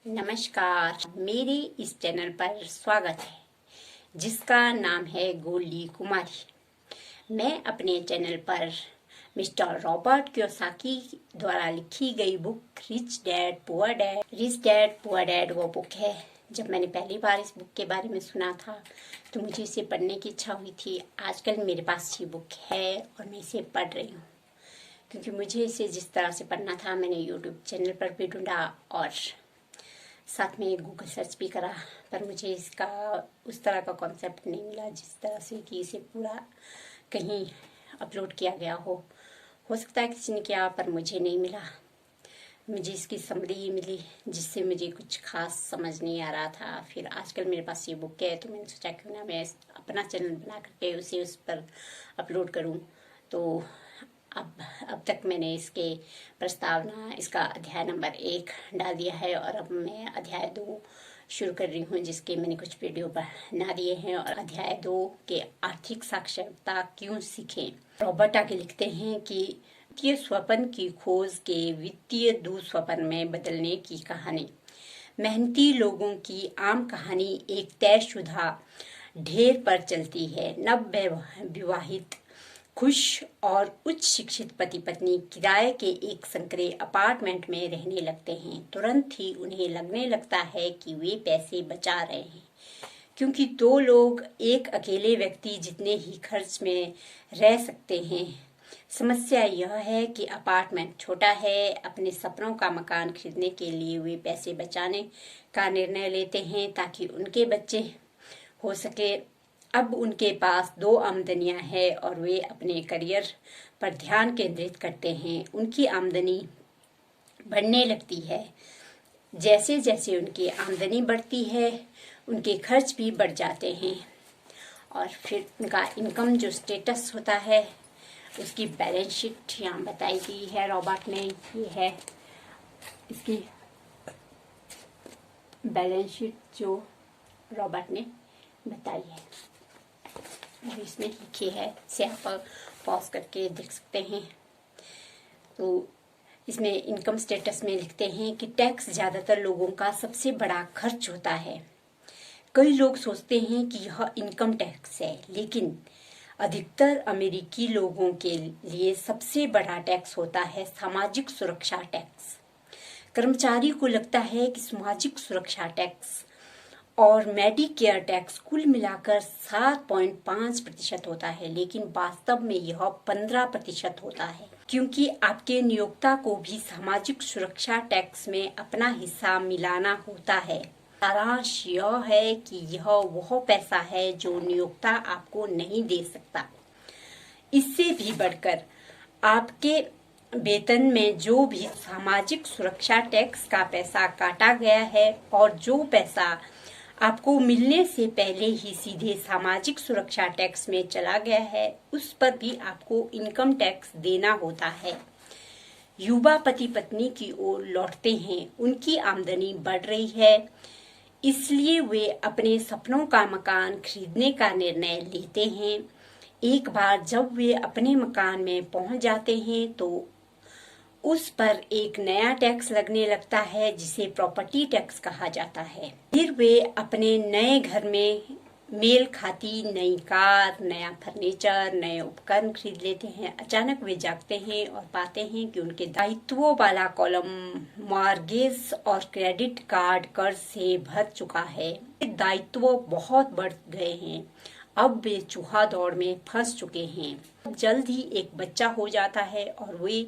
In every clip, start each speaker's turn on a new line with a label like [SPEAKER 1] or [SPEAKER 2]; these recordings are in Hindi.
[SPEAKER 1] नमस्कार, मेरे इस चैनल पर स्वागत है जिसका नाम है गोल्डी कुमारी। मैं अपने चैनल पर मिस्टर रॉबर्ट कियोसाकी द्वारा लिखी गई book rich dad poor dad वो बुक है। जब मैंने पहली बार इस बुक के बारे में सुना था तो मुझे इसे पढ़ने की इच्छा हुई थी। आजकल मेरे पास ये बुक है और मैं इसे पढ़ रही हूँ, क्योंकि मुझे इसे जिस तरह से पढ़ना था मैंने यूट्यूब चैनल पर भी ढूंढा और साथ में गूगल सर्च भी करा, पर मुझे इसका उस तरह का कॉन्सेप्ट नहीं मिला जिस तरह से कि इसे पूरा कहीं अपलोड किया गया हो सकता है किसी ने किया, पर मुझे नहीं मिला। मुझे इसकी समरी मिली जिससे मुझे कुछ खास समझ नहीं आ रहा था। फिर आजकल मेरे पास ये बुक है तो मैंने सोचा क्यों ना मैं अपना चैनल बना करके उसे उस पर अपलोड करूं। तो अब तक मैंने इसके प्रस्तावना, इसका अध्याय नंबर 1 डाल दिया है और अब मैं अध्याय 2 शुरू कर रही हूँ, जिसके मैंने कुछ वीडियो बना दिए हैं। और अध्याय 2 के आर्थिक साक्षरता क्यों सीखें। रॉबर्ट आगे लिखते हैं कि वित्तीय स्वप्न की खोज के वित्तीय दुस्वप्न में बदलने की कहानी। मेहनती लोगों की आम कहानी एक तयशुदा ढेर पर चलती है। नव विवाहित खुश और उच्च शिक्षित पति पत्नी किराए के एक संकरे अपार्टमेंट में रहने लगते हैं। तुरंत ही उन्हें लगने लगता है कि वे पैसे बचा रहे हैं, क्योंकि 2 लोग एक अकेले व्यक्ति जितने ही खर्च में रह सकते हैं। समस्या यह है कि अपार्टमेंट छोटा है। अपने सपनों का मकान खरीदने के लिए वे पैसे बचाने का निर्णय लेते हैं ताकि उनके बच्चे हो सके। अब उनके पास 2 आमदनियां हैं और वे अपने करियर पर ध्यान केंद्रित करते हैं। उनकी आमदनी बढ़ने लगती है। जैसे जैसे उनकी आमदनी बढ़ती है उनके खर्च भी बढ़ जाते हैं। और फिर उनका इनकम जो स्टेटस होता है उसकी बैलेंस शीट यहाँ बताई गई है। रॉबर्ट ने ये है इसकी बैलेंस शीट जो रॉबर्ट ने बताई है, इसमें लिखी है, इसे आप पॉज करके देख सकते हैं। तो इसमें इनकम स्टेटस में लिखते हैं कि टैक्स ज्यादातर लोगों का सबसे बड़ा खर्च होता है। कई लोग सोचते हैं कि यह इनकम टैक्स है, लेकिन अधिकतर अमेरिकी लोगों के लिए सबसे बड़ा टैक्स होता है सामाजिक सुरक्षा टैक्स। कर्मचारी को लगता है कि सामाजिक सुरक्षा टैक्स और मेडिकेयर टैक्स कुल मिलाकर 7.5% होता है, लेकिन वास्तव में यह 15% होता है, क्योंकि आपके नियोक्ता को भी सामाजिक सुरक्षा टैक्स में अपना हिस्सा मिलाना होता है। सारांश यह है कि यह वह पैसा है जो नियोक्ता आपको नहीं दे सकता। इससे भी बढ़कर आपके वेतन में जो भी सामाजिक सुरक्षा टैक्स का पैसा काटा गया है और जो पैसा आपको मिलने से पहले ही सीधे सामाजिक सुरक्षा टैक्स में चला गया है, उस पर भी आपको इनकम टैक्स देना होता है। युवा पति पत्नी की ओर लौटते हैं। उनकी आमदनी बढ़ रही है, इसलिए वे अपने सपनों का मकान खरीदने का निर्णय लेते हैं। एक बार जब वे अपने मकान में पहुंच जाते हैं तो उस पर एक नया टैक्स लगने लगता है जिसे प्रॉपर्टी टैक्स कहा जाता है। फिर वे अपने नए घर में मेल खाती नई कार, नया फर्नीचर, नए उपकरण खरीद लेते हैं। अचानक वे जागते हैं और पाते हैं कि उनके दायित्वों वाला कॉलम मॉर्गेज और क्रेडिट कार्ड कर्ज से भर चुका है। दायित्व बहुत बढ़ गए हैं। अब वे चूहा दौड़ में फंस चुके हैं। जल्द ही एक बच्चा हो जाता है और वे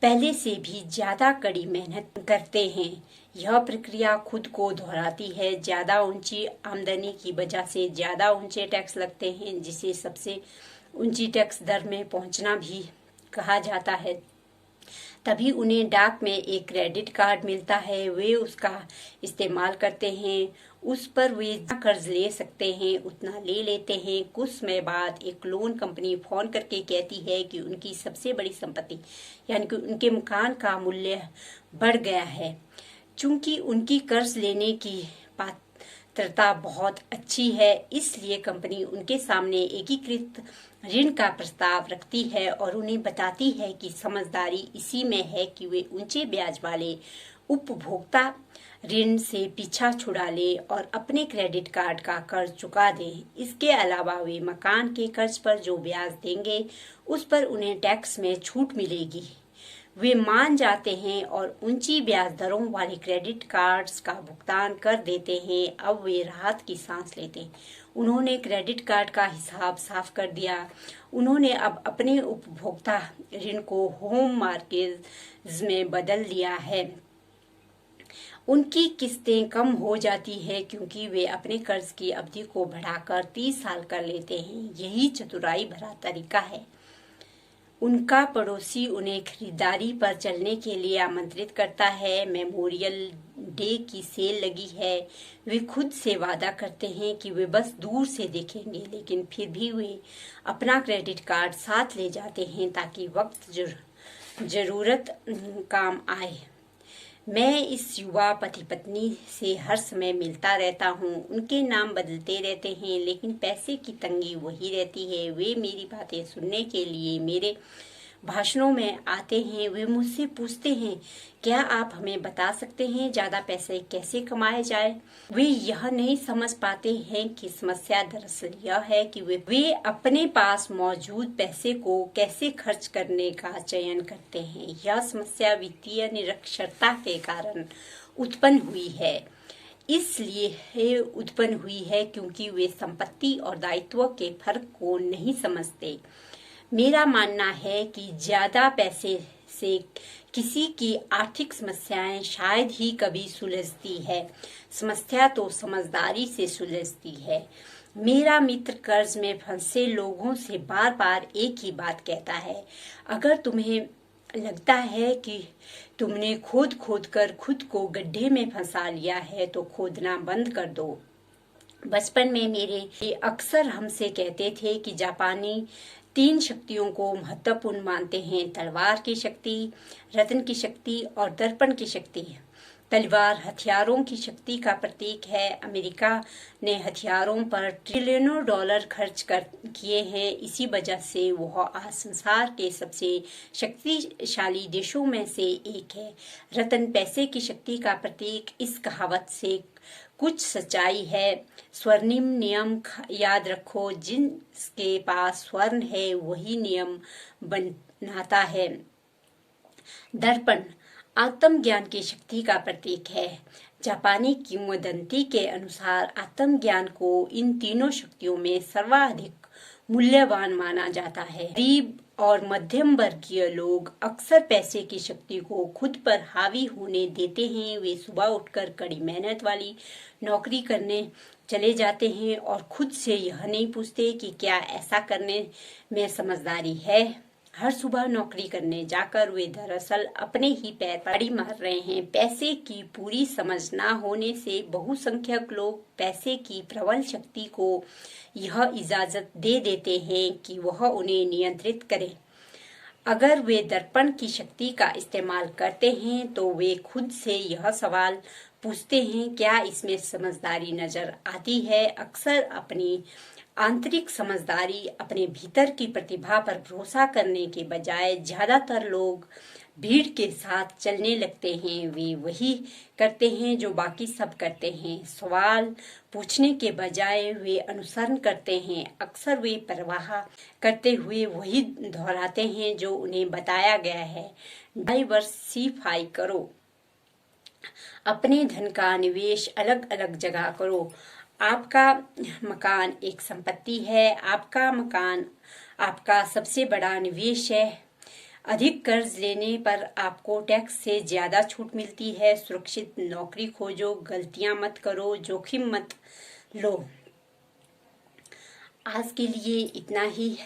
[SPEAKER 1] पहले से भी ज्यादा कड़ी मेहनत करते हैं। यह प्रक्रिया खुद को दोहराती है। ज्यादा ऊंची आमदनी की वजह से ज्यादा ऊंचे टैक्स लगते हैं, जिसे सबसे ऊंची टैक्स दर में पहुंचना भी कहा जाता है। तभी उन्हें डाक में एक क्रेडिट कार्ड मिलता है। वे उसका इस्तेमाल करते हैं। उस पर वे कर्ज ले सकते हैं उतना ले लेते हैं। कुछ समय बाद एक लोन कंपनी फोन करके कहती है कि उनकी सबसे बड़ी संपत्ति यानी कि उनके मकान का मूल्य बढ़ गया है। चूंकि उनकी कर्ज लेने की पात्रता बहुत अच्छी है, इसलिए कंपनी उनके सामने एकीकृत ऋण का प्रस्ताव रखती है और उन्हें बताती है कि समझदारी इसी में है कि वे ऊंचे ब्याज वाले उपभोक्ता ऋण से पीछा छुड़ा ले और अपने क्रेडिट कार्ड का कर्ज चुका दें। इसके अलावा वे मकान के कर्ज पर जो ब्याज देंगे उस पर उन्हें टैक्स में छूट मिलेगी। वे मान जाते हैं और ऊंची ब्याज दरों वाले क्रेडिट कार्ड्स का भुगतान कर देते हैं। अब वे राहत की सांस लेते हैं। उन्होंने क्रेडिट कार्ड का हिसाब साफ कर दिया। उन्होंने अब अपने उपभोक्ता ऋण को होम मॉर्गेज में बदल लिया है। उनकी किस्तें कम हो जाती है क्योंकि वे अपने कर्ज की अवधि को बढ़ाकर 30 साल कर लेते हैं। यही चतुराई भरा तरीका है। उनका पड़ोसी उन्हें खरीदारी पर चलने के लिए आमंत्रित करता है। मेमोरियल डे की सेल लगी है। वे खुद से वादा करते हैं कि वे बस दूर से देखेंगे, लेकिन फिर भी वे अपना क्रेडिट कार्ड साथ ले जाते हैं ताकि वक्त जरूरत काम आए। मैं इस युवा पति पत्नी से हर समय मिलता रहता हूँ। उनके नाम बदलते रहते हैं, लेकिन पैसे की तंगी वही रहती है। वे मेरी बातें सुनने के लिए मेरे भाषणों में आते हैं। वे मुझसे पूछते हैं, क्या आप हमें बता सकते हैं ज्यादा पैसे कैसे कमाए जाए? वे यह नहीं समझ पाते हैं कि समस्या दरअसल यह है कि वे अपने पास मौजूद पैसे को कैसे खर्च करने का चयन करते हैं। यह समस्या वित्तीय निरक्षरता के कारण उत्पन्न हुई है। इसलिए उत्पन्न हुई है क्योंकि वे संपत्ति और दायित्व के फर्क को नहीं समझते। मेरा मानना है कि ज्यादा पैसे से किसी की आर्थिक समस्याएं शायद ही कभी सुलझती है। समस्या तो समझदारी से सुलझती है। मेरा मित्र कर्ज में फंसे लोगों से बार बार एक ही बात कहता है, अगर तुम्हें लगता है कि तुमने खोद कर खुद को गड्ढे में फंसा लिया है तो खोदना बंद कर दो। बचपन में मेरे अक्सर हमसे कहते थे कि जापानी 3 शक्तियों को महत्वपूर्ण मानते हैं, तलवार की शक्ति, रत्न की शक्ति और दर्पण की शक्ति। तलवार हथियारों की शक्ति का प्रतीक है। अमेरिका ने हथियारों पर ट्रिलियनों डॉलर खर्च किए हैं। इसी वजह से वह आज संसार के सबसे शक्तिशाली देशों में से एक है। रत्न पैसे की शक्ति का प्रतीक। इस कहावत से कुछ सच्चाई है। स्वर्णिम नियम याद रखो, जिसके पास स्वर्ण है वही नियम बनाता है। दर्पण आत्मज्ञान की शक्ति का प्रतीक है। जापानी किंवदंती के अनुसार आत्मज्ञान को इन तीनों शक्तियों में सर्वाधिक मूल्यवान माना जाता है। गरीब और मध्यम वर्गीय लोग अक्सर पैसे की शक्ति को खुद पर हावी होने देते हैं। वे सुबह उठकर कड़ी मेहनत वाली नौकरी करने चले जाते हैं और खुद से यह नहीं पूछते कि क्या ऐसा करने में समझदारी है। हर सुबह नौकरी करने जाकर वे दरअसल अपने ही पैर पाड़ी मार रहे हैं। पैसे की पूरी समझ ना होने से बहुसंख्यक लोग पैसे की प्रबल शक्ति को यह इजाजत दे देते हैं कि वह उन्हें नियंत्रित करे। अगर वे दर्पण की शक्ति का इस्तेमाल करते हैं तो वे खुद से यह सवाल पूछते हैं, क्या इसमें समझदारी नजर आती है? अक्सर अपनी आंतरिक समझदारी, अपने भीतर की प्रतिभा पर भरोसा करने के बजाय ज्यादातर लोग भीड़ के साथ चलने लगते हैं। वे वही करते हैं जो बाकी सब करते हैं। सवाल पूछने के बजाय वे अनुसरण करते हैं। अक्सर वे परवाह करते हुए वही दोहराते हैं जो उन्हें बताया गया है। डाइवर्सिफाई करो, अपने धन का निवेश अलग अलग जगह करो। आपका मकान एक संपत्ति है। आपका मकान आपका सबसे बड़ा निवेश है। अधिक कर्ज लेने पर आपको टैक्स से ज्यादा छूट मिलती है। सुरक्षित नौकरी खोजो, गलतियां मत करो, जोखिम मत लो। आज के लिए इतना ही।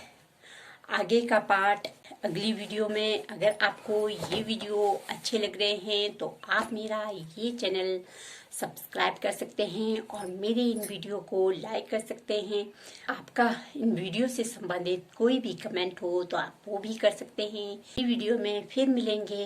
[SPEAKER 1] आगे का पार्ट अगली वीडियो में। अगर आपको ये वीडियो अच्छे लग रहे हैं तो आप मेरा ये चैनल सब्सक्राइब कर सकते हैं और मेरे इन वीडियो को लाइक कर सकते हैं। आपका इन वीडियो से संबंधित कोई भी कमेंट हो तो आप वो भी कर सकते हैं। इस वीडियो में फिर मिलेंगे।